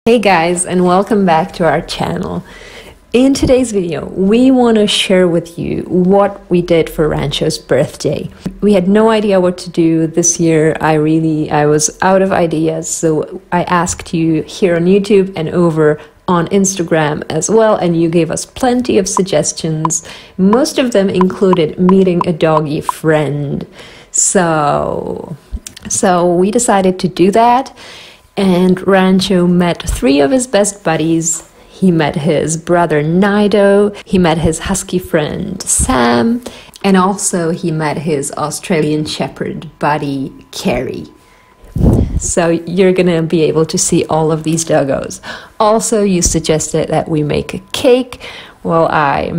Hey guys, and welcome back to our channel. In today's video, we want to share with you what we did for Rancho's birthday. We had no idea what to do this year. I was out of ideas, so I asked you here on YouTube and over on Instagram as well, and you gave us plenty of suggestions. Most of them included meeting a doggy friend. So we decided to do that. And Rancho met 3 of his best buddies. He met his brother Nido, he met his husky friend Sam, and also he met his Australian Shepherd buddy Carrie. So you're gonna be able to see all of these doggos. Also, you suggested that we make a cake. Well, I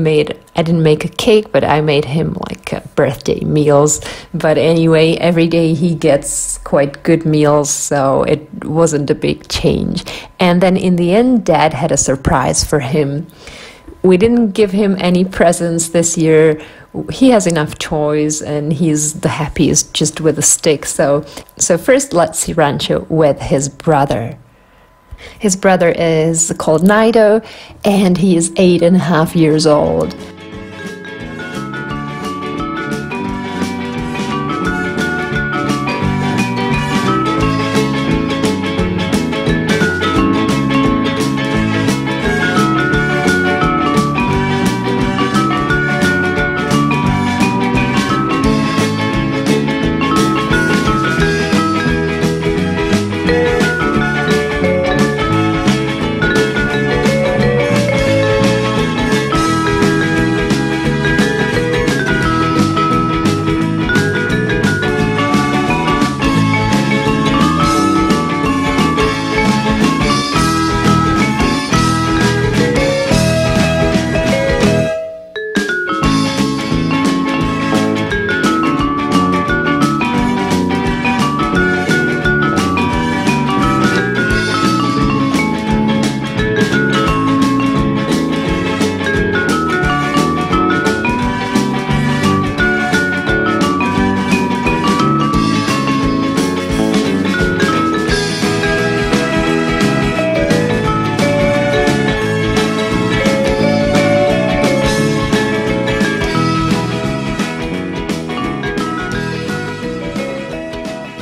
didn't make a cake, but I made him like birthday meals. But anyway, every day he gets quite good meals, so it wasn't a big change. And then in the end, Dad had a surprise for him. We didn't give him any presents this year. He has enough toys and he's the happiest just with a stick. So first let's see Rancho with his brother. His brother is called Nido, and he is 8.5 years old.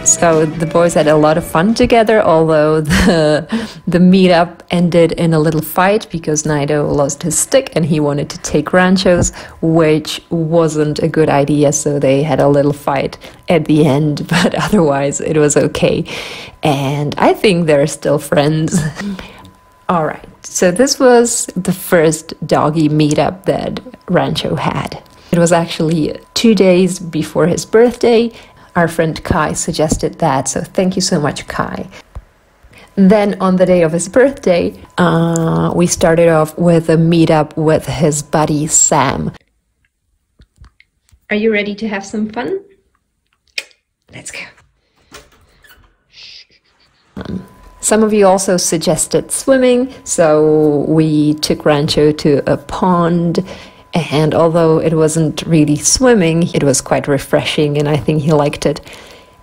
So the boys had a lot of fun together, although the meetup ended in a little fight because Nido lost his stick and he wanted to take Rancho's, which wasn't a good idea, so they had a little fight at the end, but otherwise it was okay. And I think they're still friends. Alright, so this was the first doggy meetup that Rancho had. It was actually 2 days before his birthday. Our friend Kai suggested that, so thank you so much, Kai. Then on the day of his birthday, we started off with a meetup with his buddy Sam. Are you ready to have some fun? Let's go. Some of you also suggested swimming, so we took Rancho to a pond. And although it wasn't really swimming, it was quite refreshing and I think he liked it.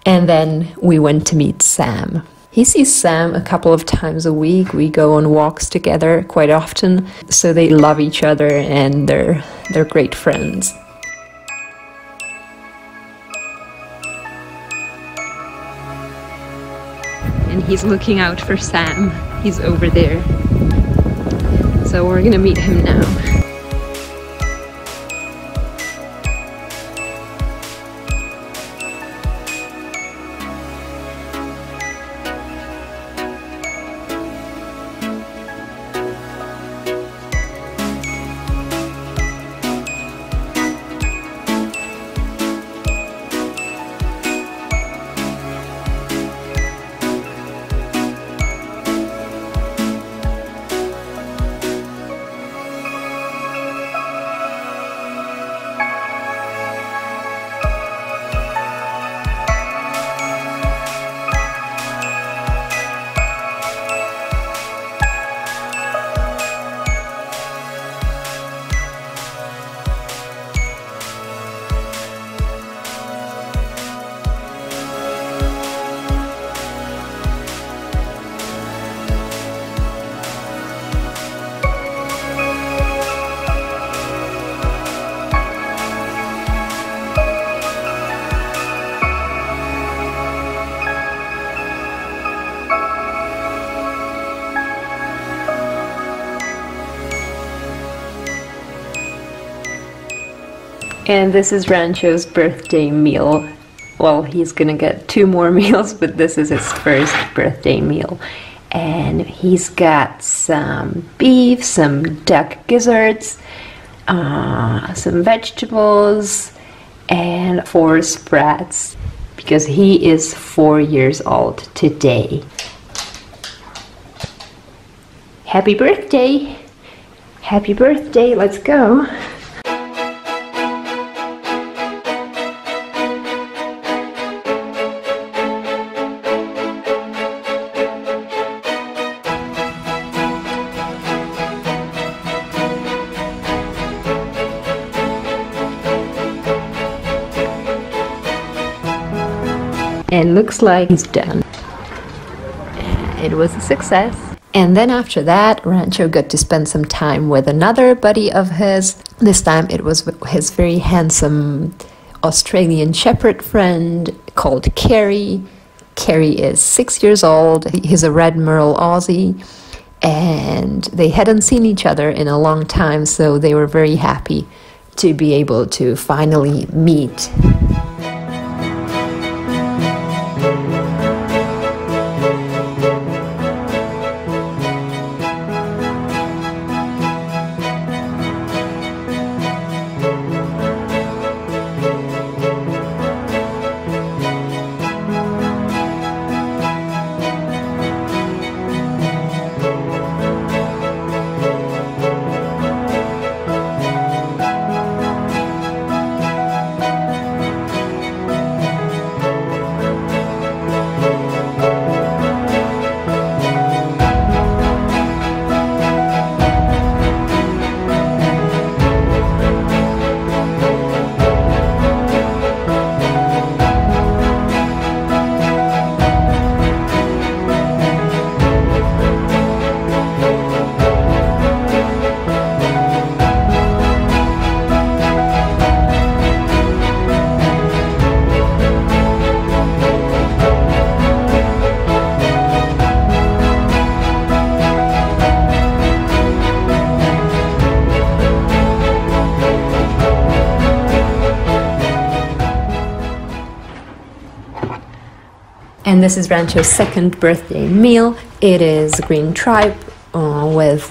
And then we went to meet Sam. He sees Sam a couple of times a week. We go on walks together quite often. So they love each other and they're great friends. And he's looking out for Sam. He's over there. So we're gonna meet him now. And this is Rancho's birthday meal. Well, he's gonna get 2 more meals, but this is his first birthday meal. And he's got some beef, some duck gizzards, some vegetables, and 4 sprats, because he is 4 years old today. Happy birthday! Happy birthday, let's go! And looks like he's done. It was a success. And then after that, Rancho got to spend some time with another buddy of his. This time it was his very handsome Australian Shepherd friend called Kerry. Kerry is 6 years old. He's a Red Merle Aussie. And they hadn't seen each other in a long time, so they were very happy to be able to finally meet. And this is Rancho's second birthday meal. It is green tripe with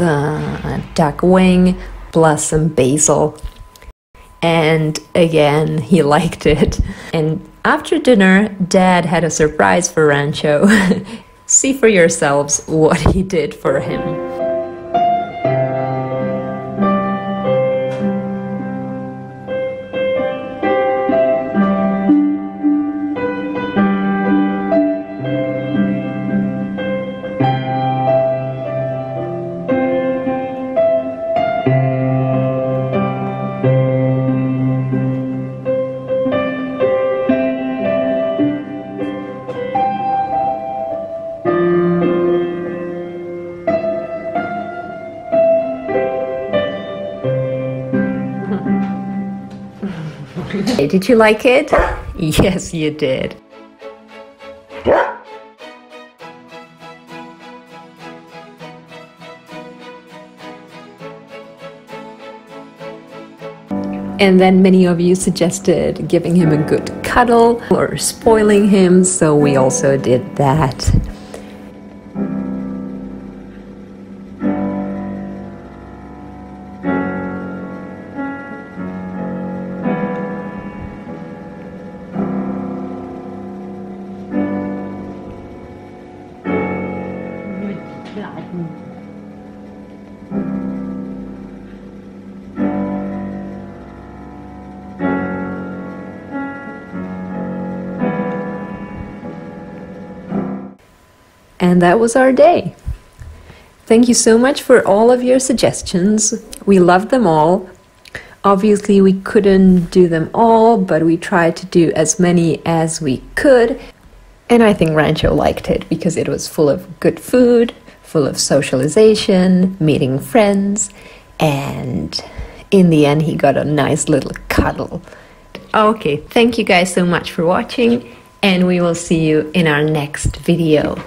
duck wing plus some basil. And again, he liked it. And after dinner, Dad had a surprise for Rancho. See for yourselves what he did for him. Did you like it? Yes, you did. And then many of you suggested giving him a good cuddle or spoiling him, so we also did that. And that was our day. Thank you so much for all of your suggestions. We loved them all. Obviously, we couldn't do them all, but we tried to do as many as we could. And I think Rancho liked it because it was full of good food, full of socialization, meeting friends, and in the end, he got a nice little cuddle. Okay, thank you guys so much for watching, and we will see you in our next video.